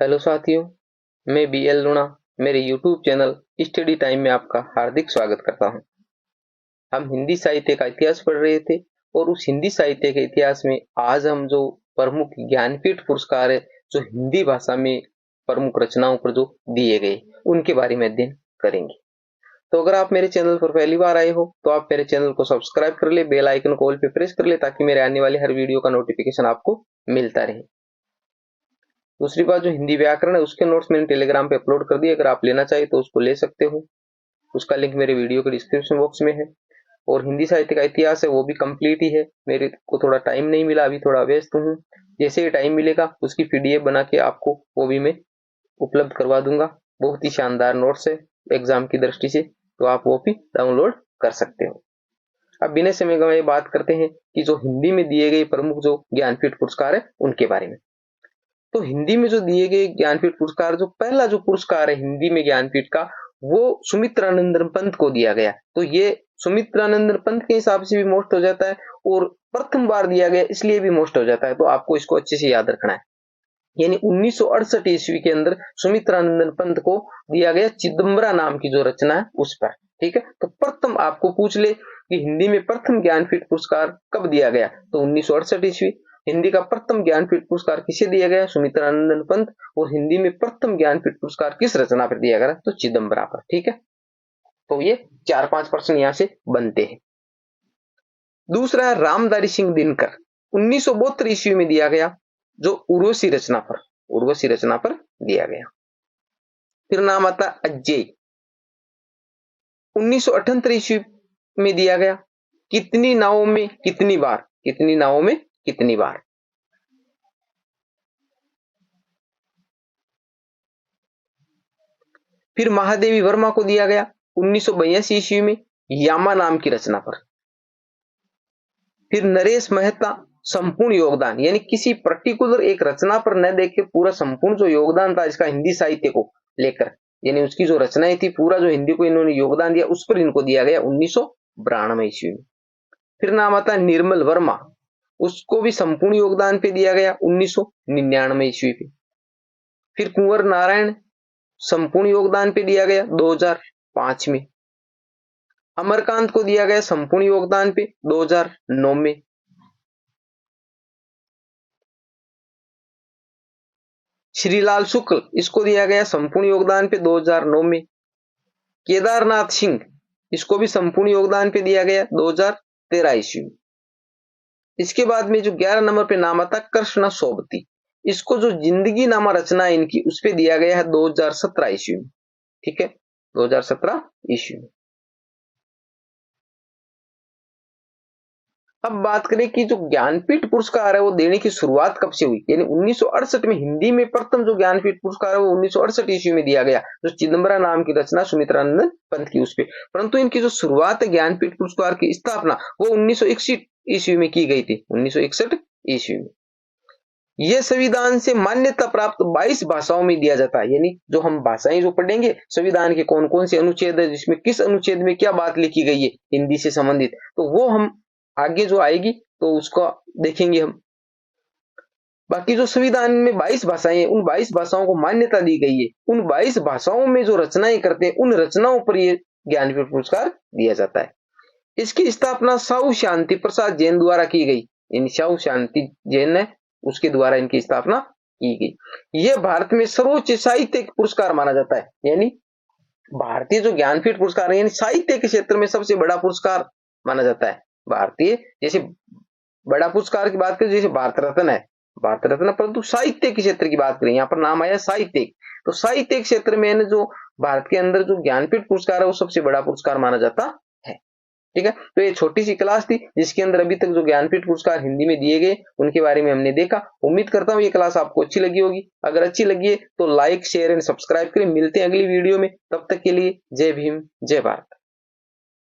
Hello साथियों, मैं BL लूणा मेरे यूट्यूब चैनल स्टडी टाइम में आपका हार्दिक स्वागत करता हूं। हम हिंदी साहित्य का इतिहास पढ़ रहे थे और उस हिंदी साहित्य के इतिहास में आज हम जो प्रमुख ज्ञानपीठ पुरस्कार है जो हिंदी भाषा में प्रमुख रचनाओं पर जो दिए गए उनके बारे में अध्ययन करेंगे। तो अगर आप मेरे चैनल पर पहली बार आए हो तो आप मेरे चैनल को सब्सक्राइब कर ले, बेल आइकन को ऑल पे प्रेस कर ले ताकि मेरे आने वाले हर वीडियो का नोटिफिकेशन आपको मिलता रहे। दूसरी बात, जो हिंदी व्याकरण है उसके नोट्स मैंने टेलीग्राम पे अपलोड कर दिए, अगर आप लेना चाहे तो उसको ले सकते हो। उसका लिंक मेरे वीडियो के डिस्क्रिप्शन बॉक्स में है। और हिंदी साहित्य का इतिहास है वो भी कंप्लीट ही है, मेरे को थोड़ा टाइम नहीं मिला, अभी थोड़ा व्यस्त हूँ। जैसे ही टाइम मिलेगा उसकी पीडीएफ बना के आपको वो भी मैं उपलब्ध करवा दूंगा। बहुत ही शानदार नोट्स है एग्जाम की दृष्टि से, तो आप वो भी डाउनलोड कर सकते हो। अब बिना समय गंवाए बात करते हैं कि जो हिंदी में दिए गए प्रमुख जो ज्ञानपीठ पुरस्कार है उनके बारे में। तो हिंदी में जो दिए गए ज्ञानपीठ पुरस्कार, जो पहला जो पुरस्कार है हिंदी में ज्ञानपीठ का, वो सुमित्रानंदन पंत को दिया गया। तो ये सुमित्रानंदन पंत के हिसाब से भी मोस्ट हो जाता है और प्रथम बार दिया गया इसलिए भी मोस्ट हो जाता है। तो आपको इसको अच्छे से याद रखना है। यानी 1968 ईस्वी के अंदर सुमित्रानंदन पंत को दिया गया चिदम्बरा नाम की जो रचना है उस पर। ठीक है, तो प्रथम आपको पूछ ले कि हिंदी में प्रथम ज्ञानपीठ पुरस्कार कब दिया गया, तो 1968 ईस्वी। हिंदी का प्रथम ज्ञानपीठ पुरस्कार किसे दिया गया, सुमित्रानंदन पंत। और हिंदी में प्रथम ज्ञानपीठ पुरस्कार किस रचना पर दिया गया, तो चिदम्बरा पर। ठीक है, तो ये 4-5 प्रश्न यहां से बनते हैं। दूसरा, रामधारी सिंह दिनकर 1972 ईस्वी में दिया गया, जो उर्वशी रचना पर दिया गया। फिर नाम आता अजय, 1978 ईस्वी में दिया गया, कितनी नावों में कितनी बार। फिर महादेवी वर्मा को दिया गया 1982 ईस्वी में, यामा नाम की रचना पर। फिर नरेश मेहता, संपूर्ण योगदान, यानी किसी पर्टिकुलर एक रचना पर न देख के पूरा संपूर्ण जो योगदान था इसका हिंदी साहित्य को लेकर, यानी उसकी जो रचनाएं थी, पूरा जो हिंदी को इन्होंने योगदान दिया उस पर इनको दिया गया 1992 ईस्वी में। फिर नाम आता निर्मल वर्मा, उसको भी संपूर्ण योगदान पे दिया गया 1999 ईस्वी पे। फिर कुंवर नारायण, संपूर्ण योगदान पे दिया गया 2005 में। अमरकांत को दिया गया संपूर्ण योगदान पे 2009 में। श्रीलाल शुक्ल, इसको दिया गया संपूर्ण योगदान पे 2009 में। केदारनाथ सिंह, इसको भी संपूर्ण योगदान पे दिया गया 2013 ईस्वी में। इसके बाद में जो 11 नंबर पे नाम आता कृष्णा सोबती, इसको जो जिंदगी नामा रचना है इनकी उस पे दिया गया है 2017 ईस्वी में। ठीक है, 2017 ईस्वी में। अब बात करें कि जो ज्ञानपीठ पुरस्कार है वो देने की शुरुआत कब से हुई, यानी 1968 में हिंदी में प्रथम जो ज्ञानपीठ पुरस्कार है वो 1968 ईस्वी में दिया गया, जो चिदम्बरा नाम की रचना सुमित्रानंदन पंत की उस पे। परंतु इनकी जो शुरुआत है ज्ञानपीठ पुरस्कार की स्थापना वो 1961 ईस्वी में की गई थी, 1961 ईस्वी में। यह संविधान से मान्यता प्राप्त 22 भाषाओं में दिया जाता है। यानी जो हम भाषाएं जो पढ़ेंगे, संविधान के कौन कौन से अनुच्छेद है, जिसमें किस अनुच्छेद में क्या बात लिखी गई है हिंदी से संबंधित, तो वो हम आगे जो आएगी तो उसको देखेंगे हम। बाकी जो संविधान में 22 भाषाएं हैं, उन 22 भाषाओं को मान्यता दी गई है। उन 22 भाषाओं में जो रचनाएं करते हैं उन रचनाओं पर ये ज्ञानपीठ पुरस्कार दिया जाता है। इसकी स्थापना साहू शांति प्रसाद जैन द्वारा की गई, यानी साहू शांति जैन है उसके द्वारा इनकी स्थापना की गई। यह भारत में सर्वोच्च साहित्यिक पुरस्कार माना जाता है। यानी भारतीय जो ज्ञानपीठ पुरस्कार है, यानी साहित्य के क्षेत्र में सबसे बड़ा पुरस्कार माना जाता है भारतीय। जैसे बड़ा पुरस्कार की बात करें जैसे भारत रत्न है, परंतु साहित्य के क्षेत्र की बात करें, यहाँ पर नाम आया साहित्य, तो साहित्य क्षेत्र में जो भारत के अंदर जो ज्ञानपीठ पुरस्कार है वो सबसे बड़ा पुरस्कार माना जाता है। ठीक है, तो ये छोटी सी क्लास थी जिसके अंदर अभी तक जो ज्ञानपीठ पुरस्कार हिंदी में दिए गए उनके बारे में हमने देखा। उम्मीद करता हूँ ये क्लास आपको अच्छी लगी होगी। अगर अच्छी लगी है तो लाइक, शेयर एंड सब्सक्राइब करें। मिलते हैं अगली वीडियो में, तब तक के लिए जय भीम, जय भारत।